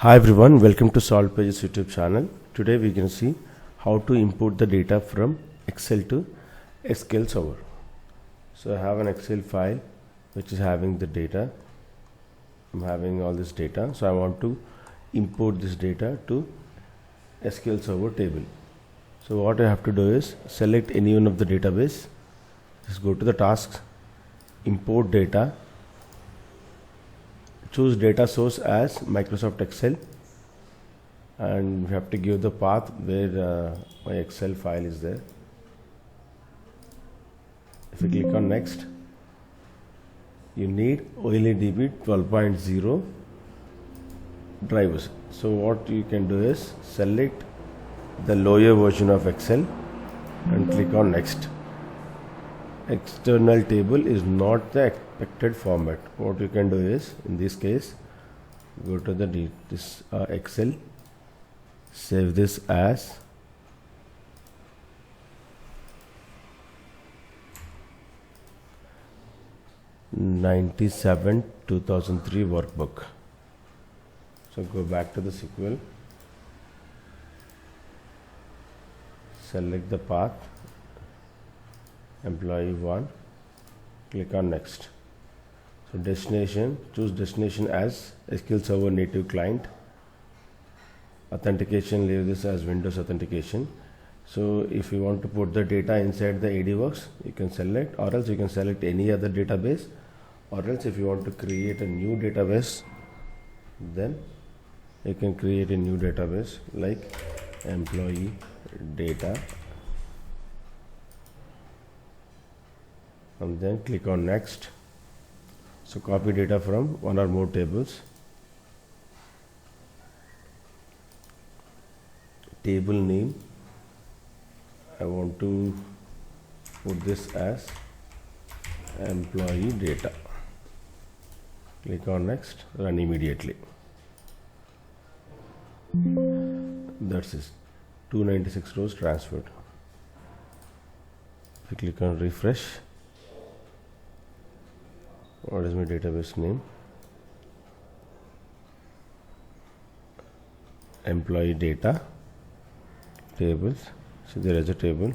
Hi everyone, welcome to Solve Pages YouTube channel. Today we can see how to import the data from Excel to SQL Server. So I have an Excel file which is having the data. I'm having all this data. So I want to import this data to SQL Server table. So what I have to do is select any one of the database. Just go to the tasks, import data. Choose data source as Microsoft Excel, and we have to give the path where my Excel file is there. If you click on next, you need OLEDB 12.0 drivers. So what you can do is select the lower version of Excel and click on next. External table is not the expected format. What you can do is, in this case, go to the Excel, save this as '97 2003 workbook. So go back to the SQL, select the path, employee 1, click on next. So destination, choose destination as SQL Server native client. Authentication, leave this as Windows authentication. So if you want to put the data inside the ADWorks, you can select, or else you can select any other database, or else if you want to create a new database, then you can create a new database like employee data, and then click on next. So copy data from one or more tables. Table name, I want to put this as employee data. Click on next, run immediately. That's it, 296 rows transferred. If you click on refresh, what is my database name? Employee data, tables. So there is a table.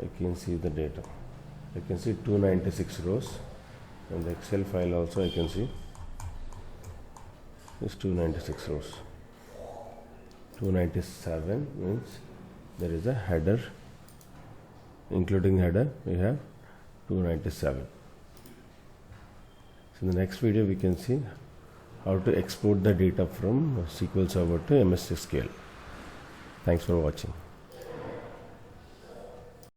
I can see the data. I can see 296 rows, and the Excel file also I can see is 296 rows. 297 means there is a header. Including header, we have 297. So in the next video we can see how to export the data from SQL Server to MS SQL. Thanks for watching.